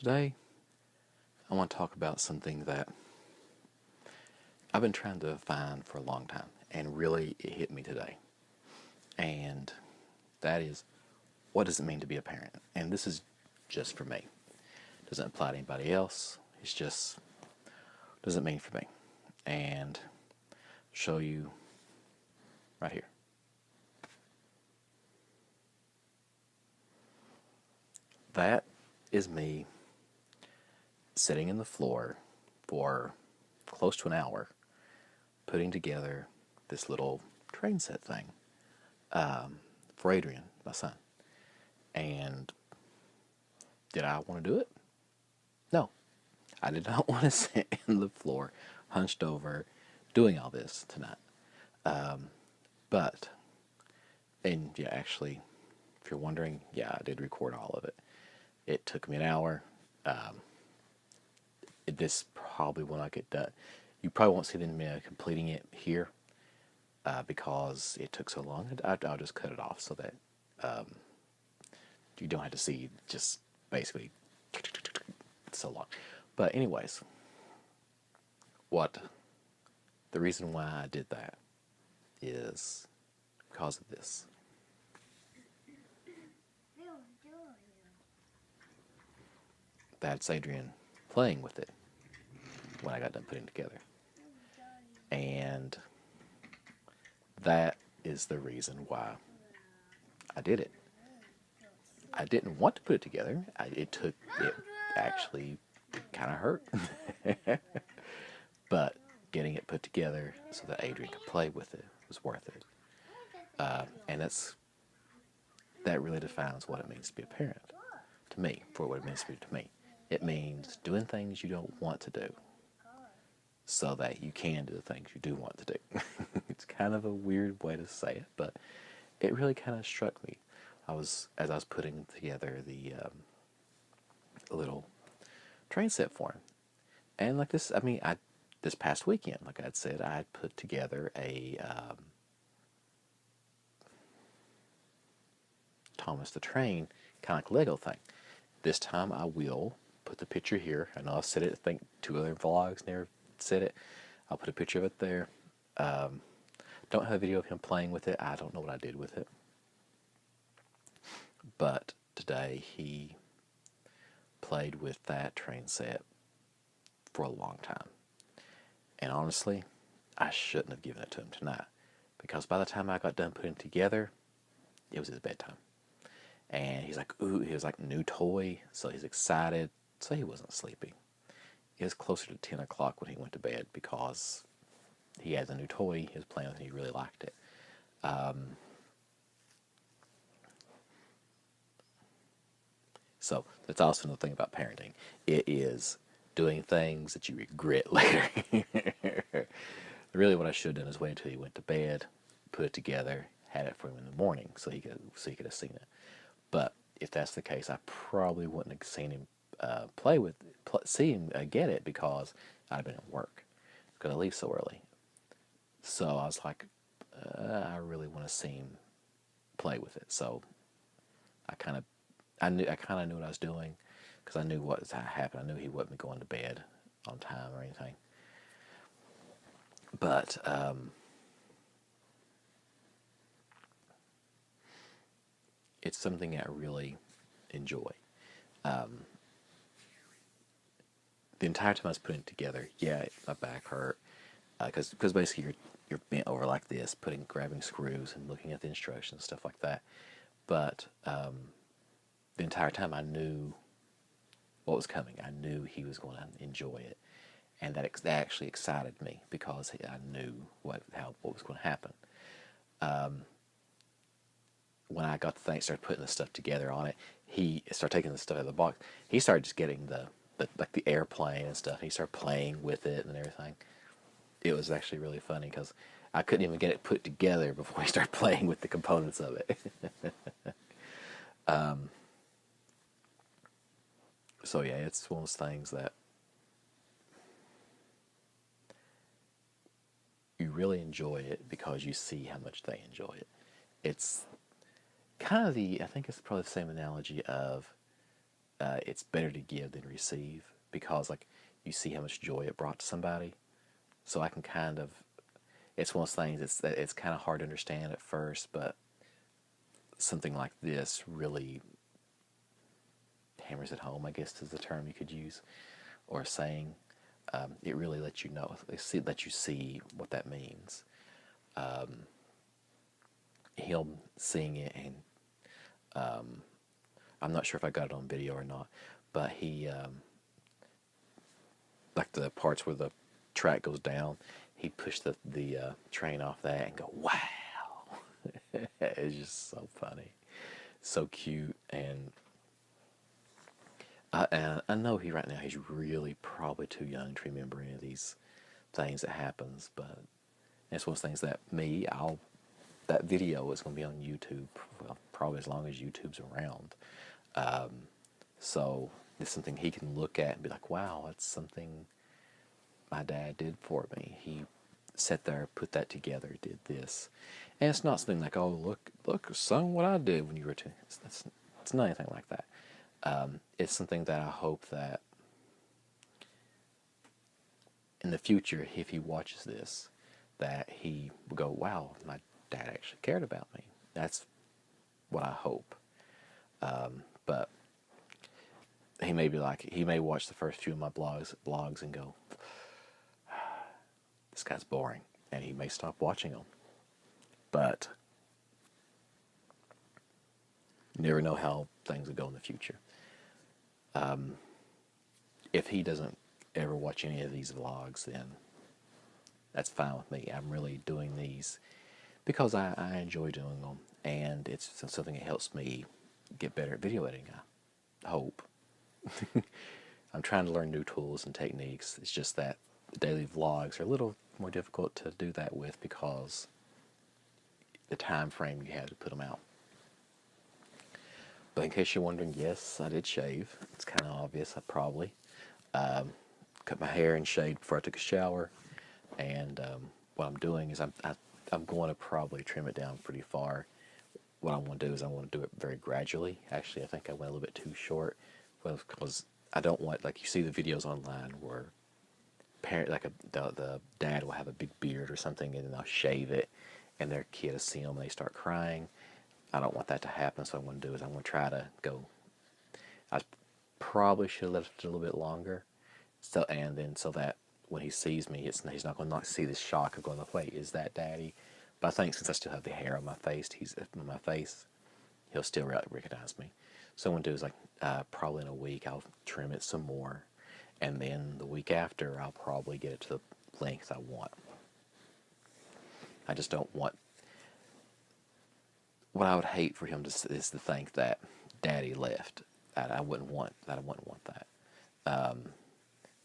Today, I want to talk about something that I've been trying to find for a long time, and really it hit me today. And that is, what does it mean to be a parent? And this is just for me. It doesn't apply to anybody else. It's just, doesn't mean for me. And show you right here. That is me sitting in the floor for close to an hour putting together this little train set thing for Adrian, my son. And did I want to do it? No. I did not want to sit in the floor, hunched over, doing all this tonight. But, and yeah, actually, if you're wondering, yeah, I did record all of it. It took me an hour. This probably will not get done. You probably won't see them completing it here because it took so long. I'll just cut it off so that you don't have to see just basically so long. But anyways, the reason why I did that is because of this. That's Adrian playing with it when I got done putting it together. And that is the reason why I did it. I didn't want to put it together. It actually kind of hurt. But getting it put together so that Adrian could play with it was worth it. And that really defines what it means to be a parent to me, for what it means to be to me. It means doing things you don't want to do so that you can do the things you do want to do. It's kind of a weird way to say it, but it really kind of struck me. As I was putting together the little train set for him. And like this, this past weekend, like I'd said, I had put together a Thomas the Train kind of like Lego thing. This time I will put the picture here. I know I've said it, I think 2 other vlogs never said it. I'll put a picture of it there. Don't have a video of him playing with it. I don't know what I did with it. But today he played with that train set for a long time. And honestly, I shouldn't have given it to him tonight, because by the time I got done putting it together, it was his bedtime. And he's like, ooh, he was like, new toy, so he's excited. So he wasn't sleeping. It was closer to 10 o'clock when he went to bed because he had a new toy he was playing with and he really liked it. So that's also another thing about parenting. It is doing things that you regret later. Really what I should have done is wait until he went to bed, put it together, had it for him in the morning so he could have seen it. But if that's the case, I probably wouldn't have seen him see him get it, because I'd have been at work because I leave so early. So I was like, I really want to see him play with it. So I kind of knew what I was doing, because I knew what was happening. I knew he wasn't going to bed on time or anything. But it's something I really enjoy. The entire time I was putting it together, yeah, my back hurt, because basically you're bent over like this, grabbing screws and looking at the instructions, stuff like that. But the entire time I knew what was coming. I knew he was going to enjoy it, and that actually excited me, because I knew what was going to happen. When I got the thing, started putting the stuff together on it, he started taking the stuff out of the box. He started just getting the airplane and stuff. He started playing with it and everything. It was actually really funny, because I couldn't even get it put together before he started playing with the components of it. So yeah, it's one of those things that you really enjoy it because you see how much they enjoy it. It's kind of I think it's probably the same analogy of it's better to give than receive, because like you see how much joy it brought to somebody. So I can kind of, it's one of those things. It's kind of hard to understand at first, but something like this really hammers it home, I guess is the term you could use, or a saying. It really lets you know, lets you see what that means. Him seeing it, and I'm not sure if I got it on video or not, but he, like the parts where the track goes down, he'd push the train off that and go, wow. It's just so funny, so cute, and I know right now he's really probably too young to remember any of these things that happens, but it's one of those things that that video is going to be on YouTube, well, probably as long as YouTube's around. So it's something he can look at and be like, wow, that's something my dad did for me. He sat there, put that together, did this. And it's not something like, oh, look, son, what I did when you were 2. It's not anything like that. It's something that I hope that in the future, if he watches this, that he will go, wow, my dad actually cared about me. That's what I hope. But he may be like, he may watch the first few of my blogs and go, this guy's boring, and he may stop watching them. But you never know how things will go in the future. If he doesn't ever watch any of these vlogs, then that's fine with me. I'm really doing these because I enjoy doing them, and it's something that helps me get better at video editing, I hope. I'm trying to learn new tools and techniques. It's just that the daily vlogs are a little more difficult to do that with because the time frame you have to put them out. But in case you're wondering, yes, I did shave. It's kind of obvious. I probably cut my hair and shaved before I took a shower. And what I'm doing is I'm going to probably trim it down pretty far. What I want to do is I want to do it very gradually. Actually, I think I went a little bit too short, because I don't want, like you see the videos online where the dad will have a big beard or something, and then they'll shave it, and their kid will see them and they start crying. I don't want that to happen, so what I want to do is I want to try to go. I probably should have left it a little bit longer, so that when he sees me, he's not going to see the shock of going, wait, is that daddy? But I think since I still have the hair on my face, he'll still recognize me. So what I'm going to do is, like, probably in a week I'll trim it some more, and then the week after I'll probably get it to the length I want. I just don't want. What I would hate for him is to think that daddy left. I wouldn't want that. I wouldn't want that,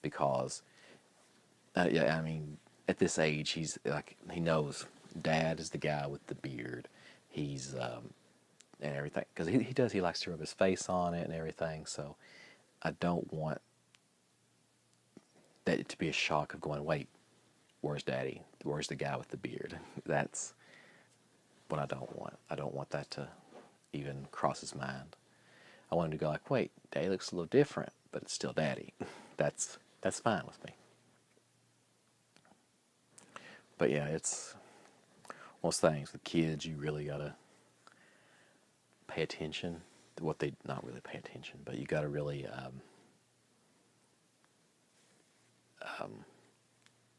because yeah, I mean, at this age, he's like, he knows dad is the guy with the beard. He's and everything, because he likes to rub his face on it and everything. So I don't want that to be a shock of going, wait, where's daddy? Where's the guy with the beard? That's what I don't want. I don't want that to even cross his mind. I want him to go like, wait, daddy looks a little different, but it's still daddy. That's fine with me. But yeah, it's one of those things with kids, you really gotta pay attention to what they, not really pay attention, but you gotta really,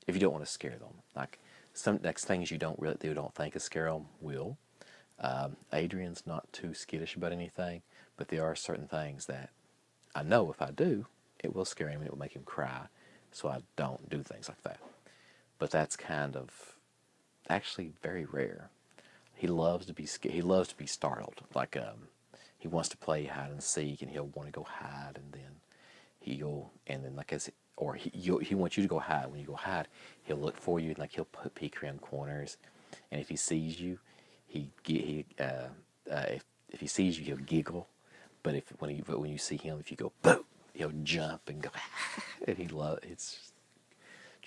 if you don't want to scare them, like some next things they don't think is scare them will. Adrian's not too skittish about anything, but there are certain things that I know if I do, it will scare him and it will make him cry, so I don't do things like that. But that's kind of actually very rare. He loves to be startled. Like he wants to play hide and seek, and he'll want to go hide, and then like he wants you to go hide. When you go hide, he'll look for you, and like he'll peek around corners, and if he sees you, if he sees you, he'll giggle. But when you see him, if you go boom, he'll jump and go, and it's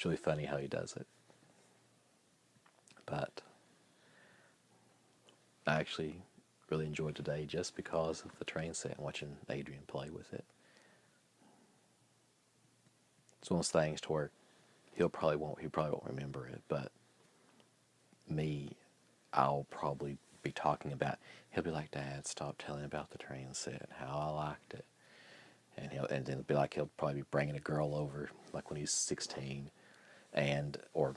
really funny how he does it. But I actually really enjoyed today just because of the train set and watching Adrian play with it. It's one of those things to where he probably won't remember it, but me, I'll probably be talking about. He'll be like, "Dad, stop telling about the train set, how I liked it," and then it'll be like he'll probably be bringing a girl over, like when he's 16, and or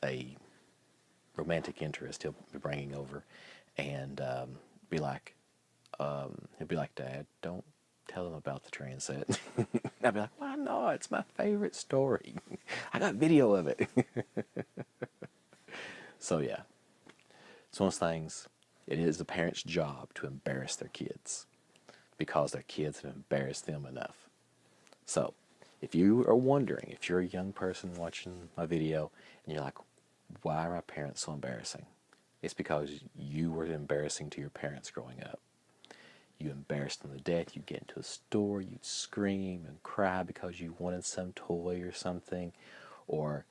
a romantic interest he'll be bringing over, and be like, he'll be like, "Dad, don't tell them about the train set." I'd be like, "Why not? It's my favorite story. I got video of it." So yeah, it's one of those things. It is the parent's job to embarrass their kids because their kids have embarrassed them enough. So, if you are wondering, if you're a young person watching my video and you're like, why are my parents so embarrassing? It's because you were embarrassing to your parents growing up. You embarrassed them to death. You'd get into a store, you'd scream and cry because you wanted some toy or something. Or,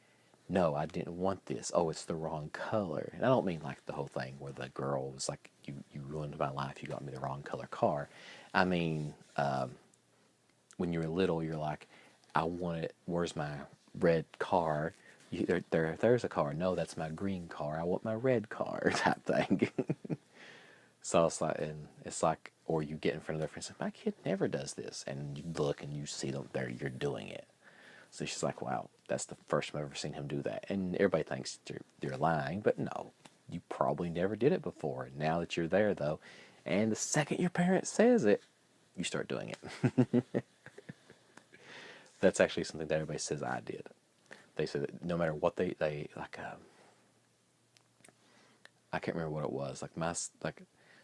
no, I didn't want this. Oh, it's the wrong color. And I don't mean like the whole thing where the girl was like, you ruined my life, you got me the wrong color car. I mean, when you were little, you're like, I want it, where's my red car? There's a car. No, that's my green car. I want my red car type thing. So it's like, or you get in front of their friends, like, my kid never does this. And you look and you see them there, you're doing it. So she's like, wow, that's the first time I've ever seen him do that. And everybody thinks they're lying, but no, you probably never did it before. And now that you're there, though, and the second your parent says it, you start doing it. That's actually something that everybody says I did. They said that no matter what they like, I can't remember what it was. Like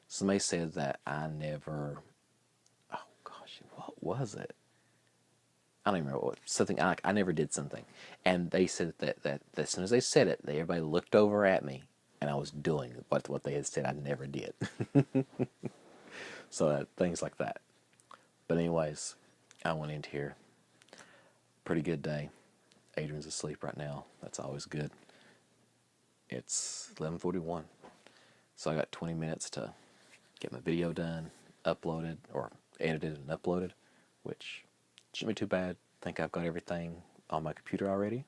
somebody said that I never. Oh gosh, what was it? I don't even remember what something. I never did something, and they said that as soon as they said it, everybody looked over at me, and I was doing what they had said I never did. So things like that. But anyways, I went into here. Pretty good day. Adrian's asleep right now. That's always good. It's 11:41, so I got 20 minutes to get my video done, uploaded, or edited and uploaded, which shouldn't be too bad. I think I've got everything on my computer already.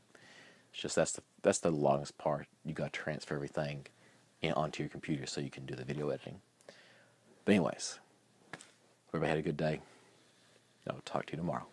It's just that's the longest part. You got to transfer everything onto your computer so you can do the video editing. But anyways, everybody had a good day. I'll talk to you tomorrow.